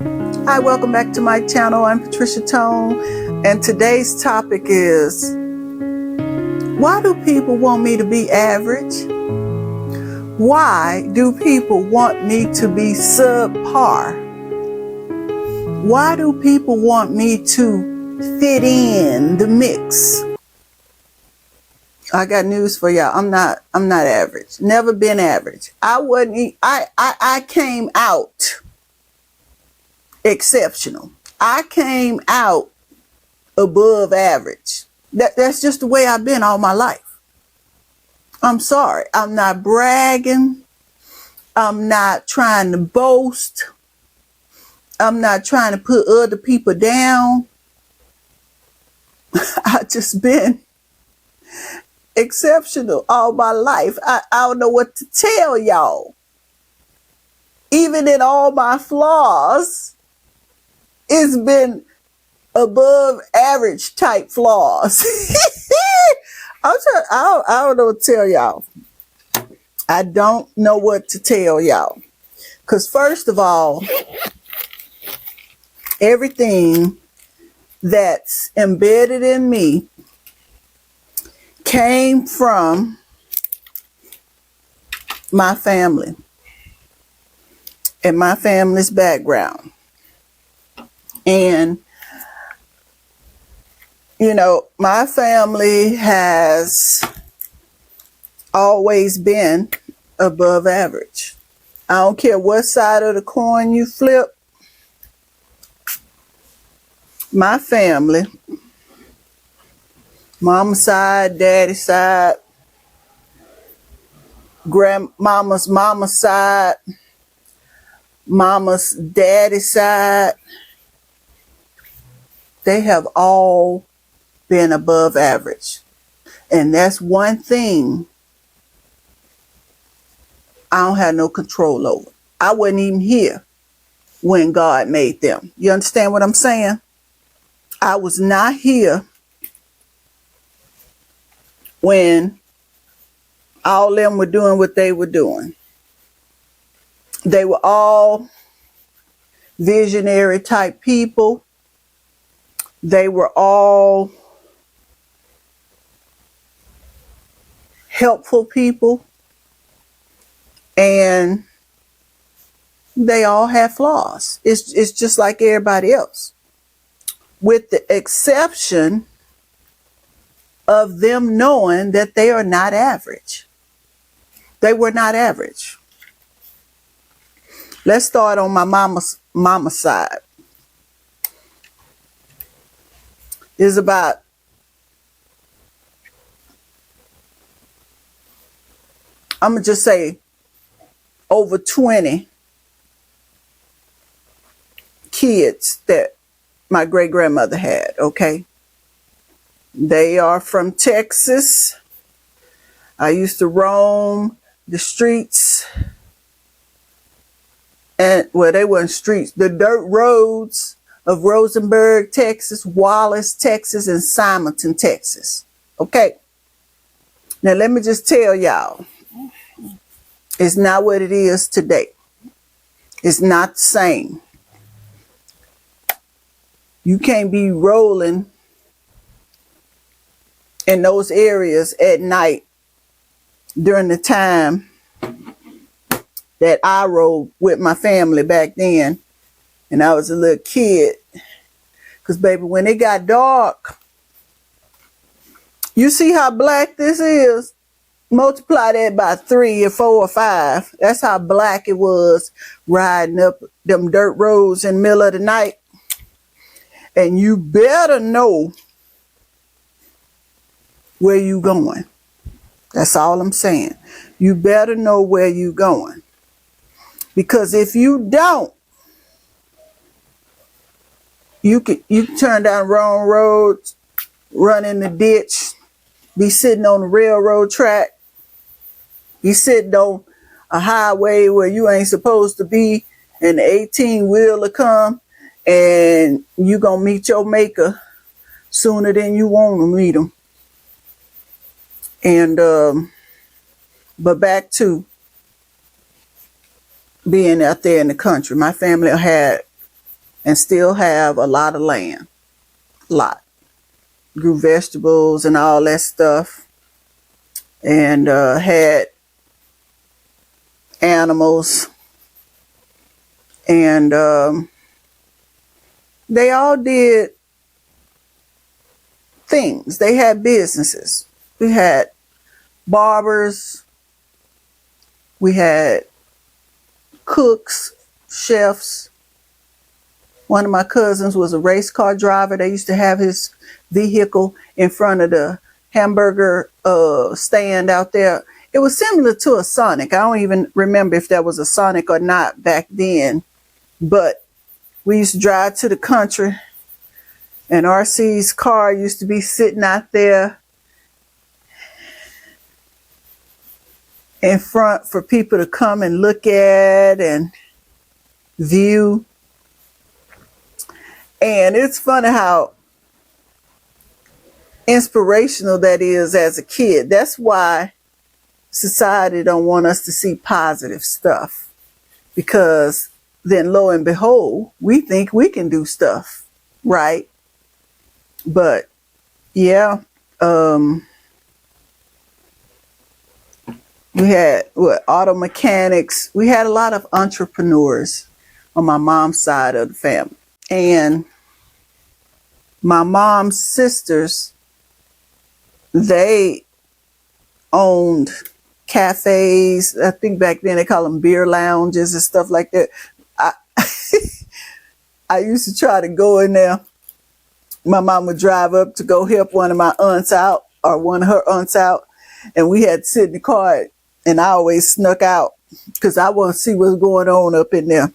Hi, welcome back to my channel. I'm Patricia Tone, and today's topic is, why do people want me to be average? Why do people want me to be subpar? Why do people want me to fit in the mix? I got news for y'all. I'm not average. Never been average. I came out exceptional. I came out above average. That's just the way I've been all my life. I'm sorry. I'm not bragging. I'm not trying to boast. I'm not trying to put other people down. I just been exceptional all my life. I don't know what to tell y'all. Even in all my flaws, it's been above average type flaws. I don't know what to tell y'all. I don't know what to tell y'all. Because first of all, everything that's embedded in me came from my family and my family's background. And, you know, my family has always been above average. I don't care what side of the coin you flip. My family, mama's side, daddy's side, grandmama's mama's side, mama's daddy's side, they have all been above average. And that's one thing I don't have no control over. I wasn't even here when God made them. You understand what I'm saying? I was not here when all them were doing what they were doing. They were all visionary type people. They were all helpful people. And they all have flaws. It's just like everybody else. With the exception of them knowing that they are not average. They were not average. Let's start on my mama's side. There's about I'm going to just say over 20 kids that my great grandmother had, okay? They are from Texas. I used to roam the streets, and well, they weren't streets, the dirt roads of Rosenberg, Texas, Wallace, Texas, and Simonton, Texas. Okay. Now let me just tell y'all, it's not what it is today. It's not the same. You can't be rolling in those areas at night during the time that I rode with my family back then, and I was a little kid. Because, baby, when it got dark, you see how black this is? Multiply that by 3 or 4 or 5. That's how black it was riding up them dirt roads in the middle of the night. And you better know where you going. That's all I'm saying. You better know where you going. Because if you don't, you can turn down wrong roads, run in the ditch, be sitting on the railroad track, be sitting on a highway where you ain't supposed to be, and the 18-wheeler come, and you gonna meet your maker sooner than you want to meet him. And but back to being out there in the country. My family had and still have a lot of land. Lot. Grew vegetables and all that stuff, and had animals, and they all did things. They had businesses. We had barbers, we had cooks, chefs. One of my cousins was a race car driver. They used to have his vehicle in front of the hamburger stand out there. It was similar to a Sonic. I don't even remember if that was a Sonic or not back then. But we used to drive to the country, and RC's car used to be sitting out there in front for people to come and look at and view. And it's funny how inspirational that is as a kid. That's why society don't want us to see positive stuff, because then lo and behold, we think we can do stuff, right? But yeah, we had auto mechanics. We had a lot of entrepreneurs on my mom's side of the family. And my mom's sisters, they owned cafes. I think back then they call them beer lounges and stuff like that. I used to try to go in there. My mom would drive up to go help one of my aunts out, or one of her aunts out, and we had to sit in the car, and I always snuck out because I want to see what's going on up in there.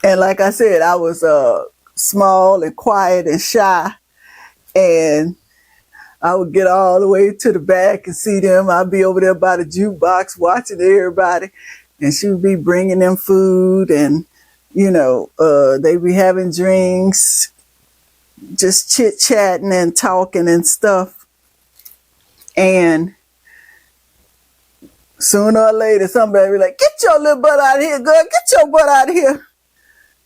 And like I said, I was small and quiet and shy, and I would get all the way to the back and see them. I'd be over there by the jukebox watching everybody, and she would be bringing them food, and they'd be having drinks, just chit-chatting and talking and stuff. And sooner or later, somebody would be like, "Get your little butt out of here, girl. Get your butt out of here.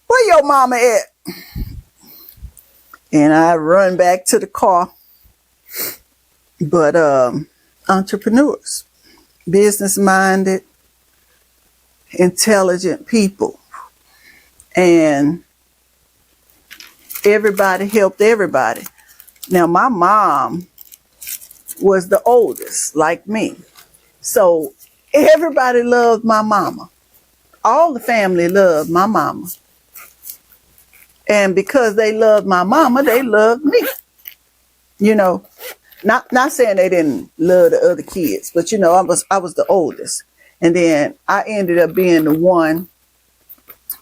Where your mama at?" And I run back to the car. But entrepreneurs, business-minded, intelligent people. And everybody helped everybody. Now, my mom was the oldest, like me. So everybody loved my mama. All the family loved my mama. And because they loved my mama, they loved me. Not saying they didn't love the other kids, but I was the oldest. And then I ended up being the one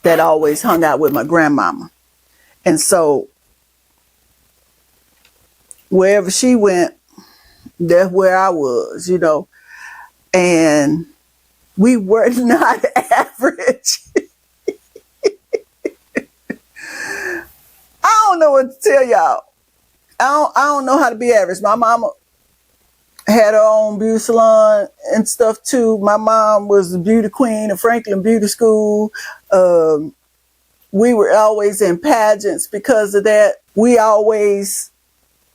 that always hung out with my grandmama. And so wherever she went, that's where I was, and we were not average. I don't know what to tell y'all. I don't know how to be average. My mama had her own beauty salon and stuff too. My mom was the beauty queen of Franklin Beauty School. We were always in pageants because of that.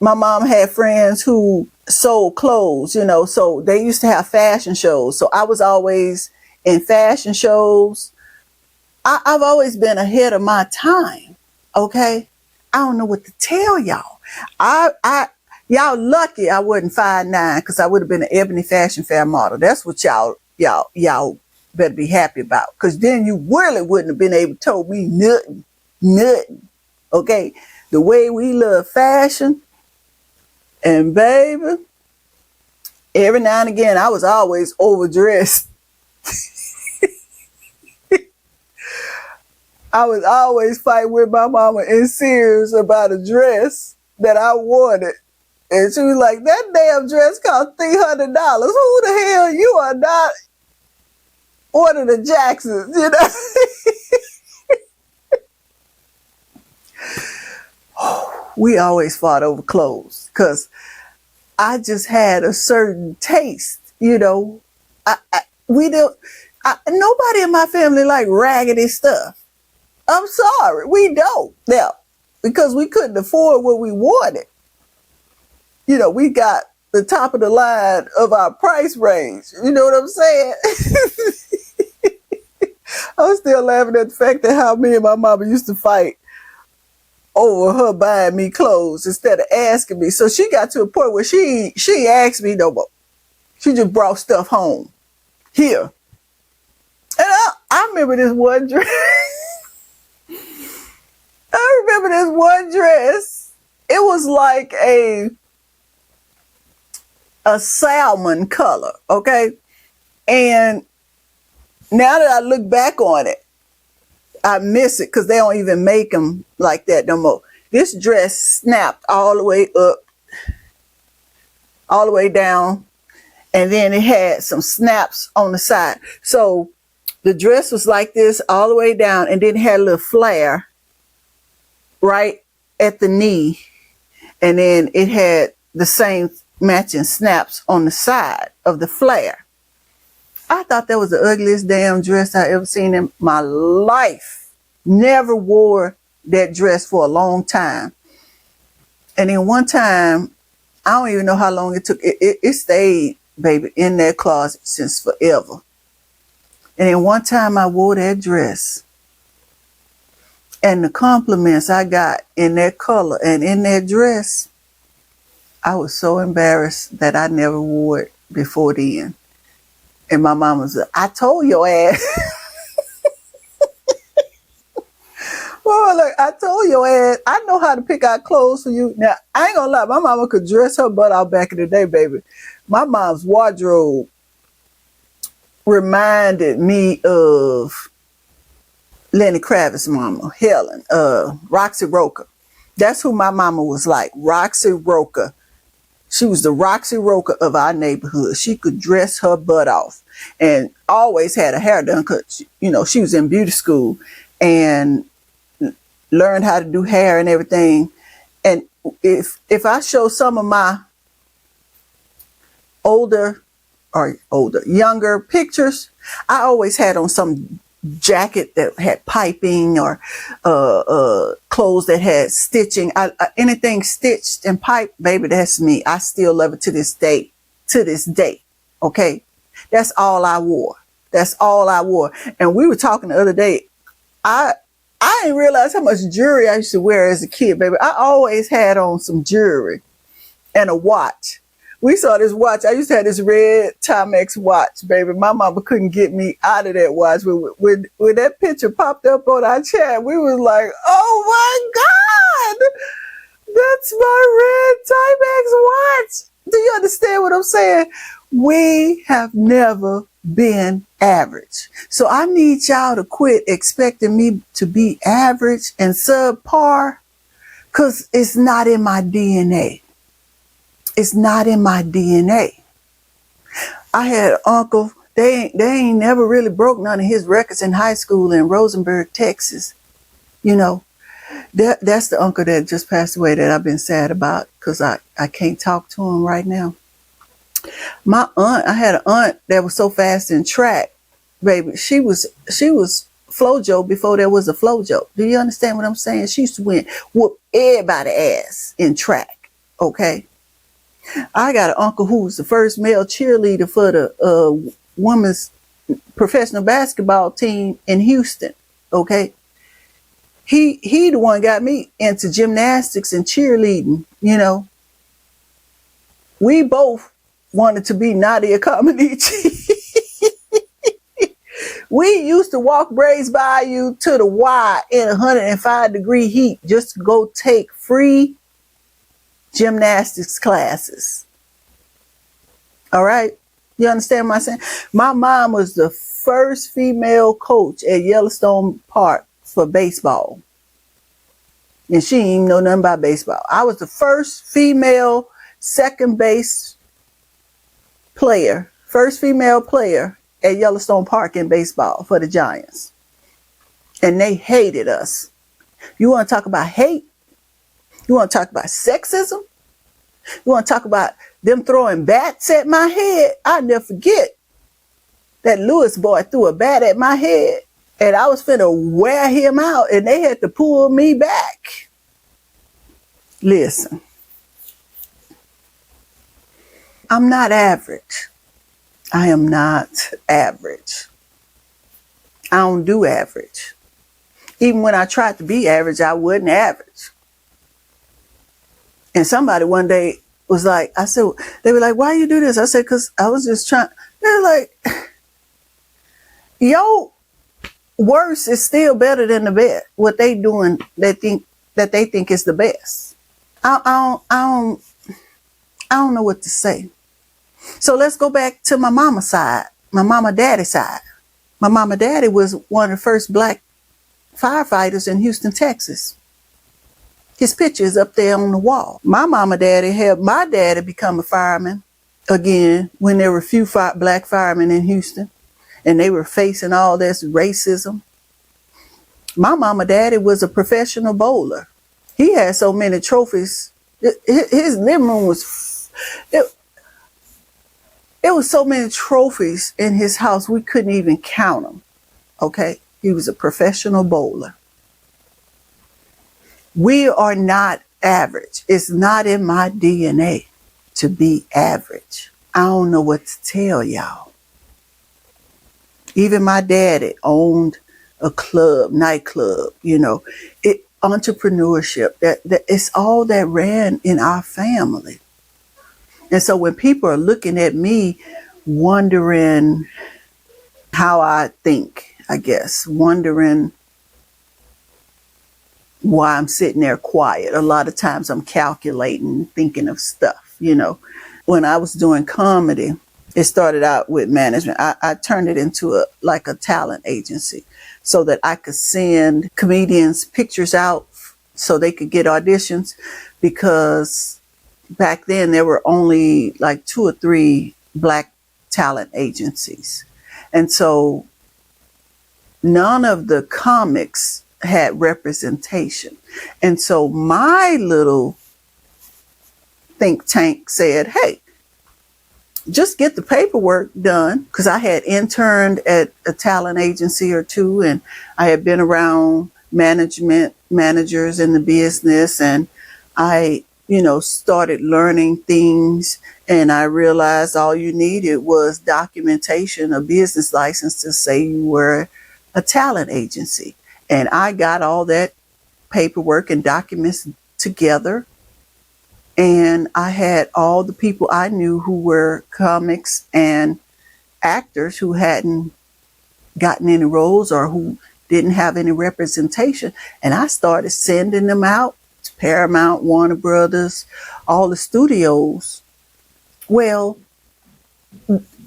My mom had friends who sold clothes, so they used to have fashion shows. So I was always in fashion shows. I've always been ahead of my time. Okay. I don't know what to tell y'all. Y'all lucky I wasn't 5'9", because I would have been an Ebony Fashion Fair model. That's what y'all better be happy about, because then you really wouldn't have been able to tell me nothing. Okay, the way we love fashion, and baby, every now and again I was always overdressed. I was always fighting with my mama in Sears about a dress that I wanted. And she was like, "That damn dress cost $300. Who the hell? You are not one of the Jacksons," We always fought over clothes because I just had a certain taste, Nobody in my family liked raggedy stuff. I'm sorry, we don't now because we couldn't afford what we wanted. You know, we got the top of the line of our price range. You know what I'm saying? I was still laughing at the fact that how me and my mama used to fight over her buying me clothes instead of asking me. So she got to a point where she asked me no more. She just brought stuff home here. And I remember this one dress. I remember this one dress. It was like a salmon color, okay? And now that I look back on it, I miss it because they don't even make them like that no more. This dress snapped all the way up, all the way down, and then it had some snaps on the side. So the dress was like this all the way down, and then it had a little flare right at the knee, and then it had the same matching snaps on the side of the flare. I thought that was the ugliest damn dress I ever seen in my life. Never wore that dress for a long time. And then one time, I don't even know how long it took. It stayed, baby, in that closet since forever. And then one time I wore that dress. And the compliments I got in that color and in that dress, I was so embarrassed that I never wore it before then. And my mama said, I told your ass. Well, look, I told your ass, I know how to pick out clothes for you. Now, I ain't gonna lie, my mama could dress her butt out back in the day, baby. My mom's wardrobe reminded me of Lenny Kravitz's mama, Helen, Roxy Roker. That's who my mama was like, Roxy Roker. She was the Roxy Roker of our neighborhood. She could dress her butt off and always had her hair done because, you know, she was in beauty school and learned how to do hair and everything. And if I show some of my younger pictures, I always had on some jacket that had piping or clothes that had stitching. Anything stitched and piped, baby, that's me. I still love it to this day. Okay, that's all I wore. And we were talking the other day. I didn't realize how much jewelry I used to wear as a kid, baby. I always had on some jewelry and a watch. We saw this watch. I used to have this red Timex watch, baby. My mama couldn't get me out of that watch. When that picture popped up on our chat, we was like, oh my God, that's my red Timex watch. Do you understand what I'm saying? We have never been average. So I need y'all to quit expecting me to be average and subpar because it's not in my DNA. It's not in my DNA. I had an uncle, they ain't never really broke none of his records in high school in Rosenberg, Texas. You know, that's the uncle that just passed away that I've been sad about because I can't talk to him right now. My aunt, I had an aunt that was so fast in track, baby. She was Flojo before there was a Flojo. Do you understand what I'm saying? She used to whoop everybody's ass in track. Okay. I got an uncle who was the first male cheerleader for the women's professional basketball team in Houston. Okay. He the one got me into gymnastics and cheerleading, you know. We both wanted to be Nadia Comaneci. We used to walk Brays Bayou to the Y in 105-degree heat just to go take free gymnastics classes. All right. You understand what I'm saying? My mom was the first female coach at Yellowstone Park for baseball. And she didn't even know nothing about baseball. I was the first female second base player at Yellowstone Park in baseball for the Giants. And they hated us. You want to talk about hate? You want to talk about sexism? You want to talk about them throwing bats at my head? I'll never forget that Lewis boy threw a bat at my head And I was finna wear him out, and they had to pull me back. Listen, I'm not average. I am not average. I don't do average. Even when I tried to be average, I wasn't average. And somebody one day was like, I said, they were like, why you do this? I said, because I was just trying. They're like, yo, worse is still better than the best. What they doing, they think is the best. I don't know what to say. So let's go back to my mama side, my mama daddy side. My mama daddy was one of the first black firefighters in Houston, Texas. His picture is up there on the wall. My mama daddy helped my daddy become a fireman again when there were few black firemen in Houston and they were facing all this racism. My mama daddy was a professional bowler. He had so many trophies. His living room was, it was so many trophies in his house, we couldn't even count them. Okay? He was a professional bowler. We are not average. It's not in my DNA to be average. I don't know what to tell y'all. Even my daddy owned a club, nightclub, entrepreneurship. That it's all that ran in our family. And so when people are looking at me, wondering how I think, I guess, wondering why I'm sitting there quiet. A lot of times I'm calculating, thinking of stuff, When I was doing comedy, it started out with management. I turned it into a talent agency so that I could send comedians pictures out so they could get auditions, because back then there were only like 2 or 3 black talent agencies. And so none of the comics had representation. And so my little think tank said, hey, just get the paperwork done, because I had interned at a talent agency or 2, and I had been around managers in the business, and I, started learning things, and I realized all you needed was documentation, a business license to say you were a talent agency. And I got all that paperwork and documents together. And I had all the people I knew who were comics and actors who hadn't gotten any roles or who didn't have any representation. And I started sending them out to Paramount, Warner Brothers, all the studios. Well,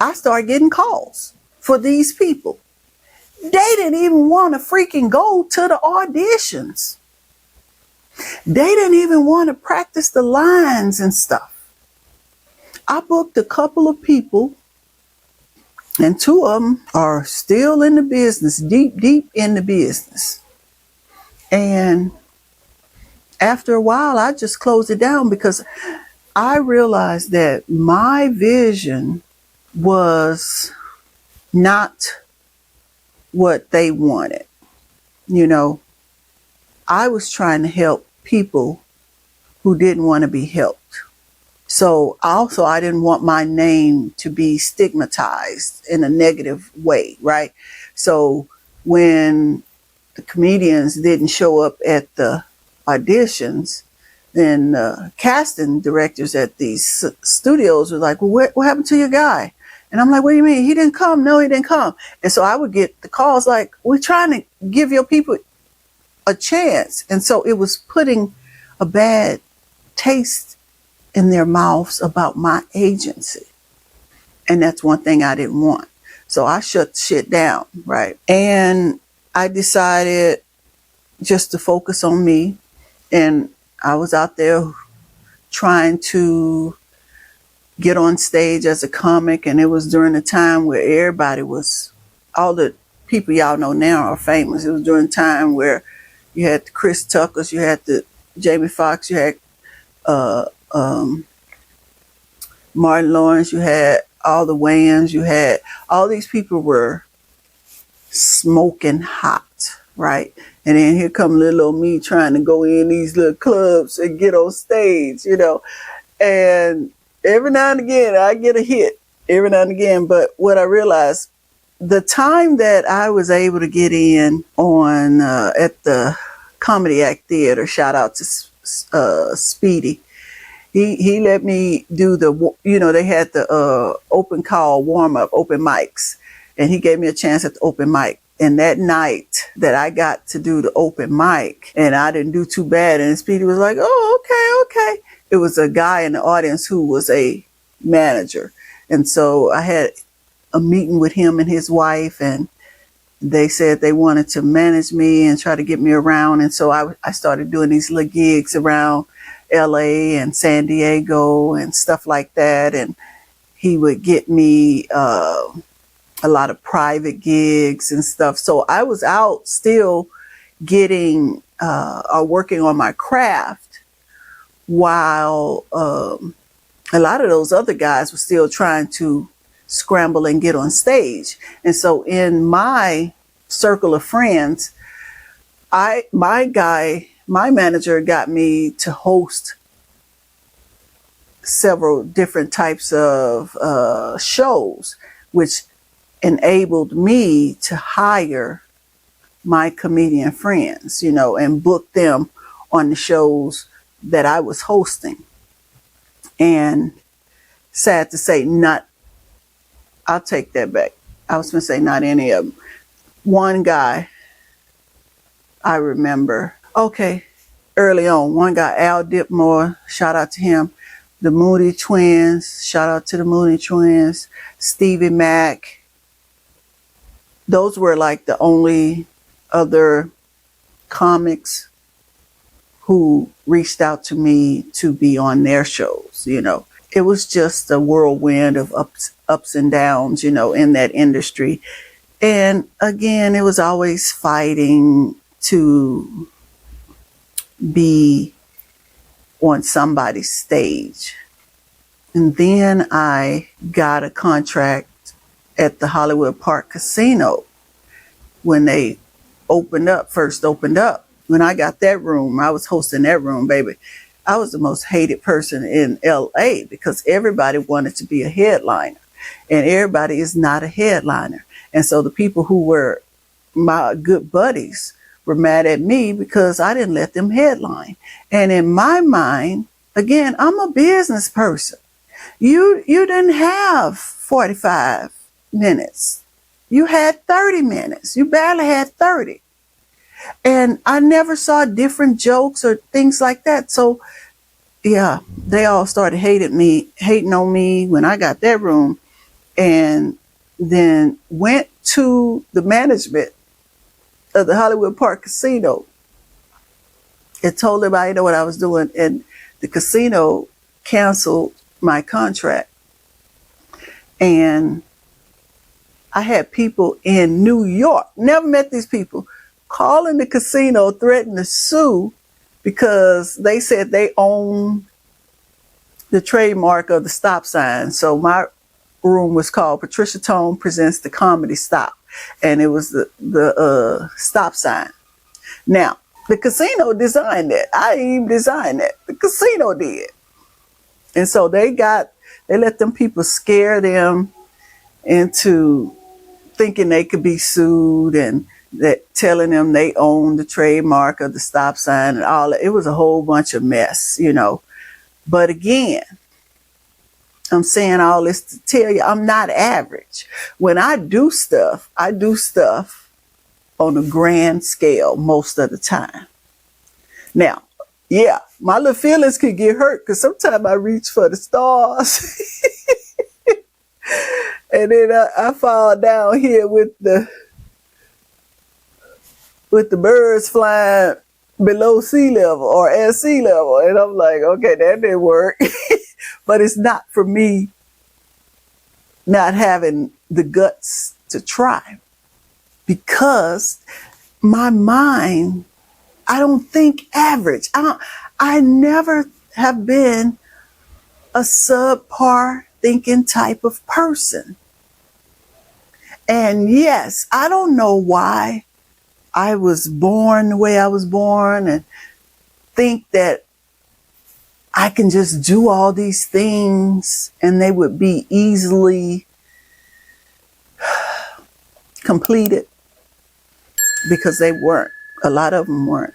I started getting calls for these people. They didn't even want to freaking go to the auditions. They didn't even want to practice the lines and stuff. I booked a couple of people, and 2 of them are still in the business, deep in the business. And after a while, I just closed it down because I realized that my vision was not what they wanted. I was trying to help people who didn't want to be helped. So also, I didn't want my name to be stigmatized in a negative way, right? So when the comedians didn't show up at the auditions, then casting directors at these studios were like, well, what happened to your guy? And I'm like, what do you mean? He didn't come? No, he didn't come. And so I would get the calls like, we're trying to give your people a chance. And so it was putting a bad taste in their mouths about my agency. And that's one thing I didn't want. So I shut shit down, right? And I decided just to focus on me. And I was out there trying to get on stage as a comic. And it was during a time where everybody was, all the people y'all know now are famous. It was during a time where you had the Chris Tuckers, you had the Jamie Foxx, you had Martin Lawrence, you had all the Wayans, you had all these people were smoking hot, right? And then here come little old me trying to go in these little clubs and get on stage, And every now and again, I get a hit every now and again. But what I realized, the time that I was able to get in on at the Comedy Act Theater, shout out to Speedy. He let me do they had the open call warm up, open mics, and he gave me a chance at the open mic. And that night that I got to do the open mic, and I didn't do too bad, and Speedy was like, "Oh, okay." It was a guy in the audience who was a manager, and so I had a meeting with him and his wife, and they said they wanted to manage me and try to get me around. And so I started doing these little gigs around LA and San Diego and stuff like that. And he would get me a lot of private gigs and stuff. So I was out still getting or working on my craft while a lot of those other guys were still trying to scramble and get on stage. And so in my circle of friends, my manager got me to host several different types of shows, which enabled me to hire my comedian friends, and book them on the shows that I was hosting. And sad to say, I'll take that back. I was going to say not any of them. One guy I remember, early on, one guy, Al Dipmore, shout out to him. The Moody Twins, shout out to the Moody Twins. Stevie Mack. Those were like the only other comics who reached out to me to be on their shows, It was just a whirlwind of ups and downs, in that industry. And again, it was always fighting to be on somebody's stage. And then I got a contract at the Hollywood Park Casino when they first opened up. When I got that room, I was hosting that room, baby. I was the most hated person in LA because everybody wanted to be a headliner, and everybody is not a headliner. And so the people who were my good buddies were mad at me because I didn't let them headline. And in my mind, again, I'm a business person. You didn't have 45 minutes. You had 30 minutes. You barely had 30. And I never saw different jokes or things like that. So yeah, they all started hating on me when I got that room, and then went to the management of the Hollywood Park Casino and told them I didn't know what I was doing. And the casino canceled my contract. And I had people in New York, never met these people, calling the casino, threatening to sue because they said they own the trademark of the stop sign. So my room was called Patricia Tone Presents the Comedy Stop. And it was the stop sign. Now, the casino designed that. I didn't even design that. The casino did. And so they let them people scare them into thinking they could be sued, and that telling them they own the trademark of the stop sign and all that. It was a whole bunch of mess, But again, I'm saying all this to tell you I'm not average. When I do stuff on a grand scale most of the time. Now, yeah, my little feelings could get hurt because sometimes I reach for the stars. And then I fall down here with the birds flying below sea level or at sea level. And I'm like, okay, that didn't work. But it's not for me not having the guts to try, because my mind, I don't think average. I never have been a subpar thinking type of person. And yes, I don't know why I was born the way I was born and think that I can just do all these things and they would be easily completed, because they weren't. A lot of them weren't.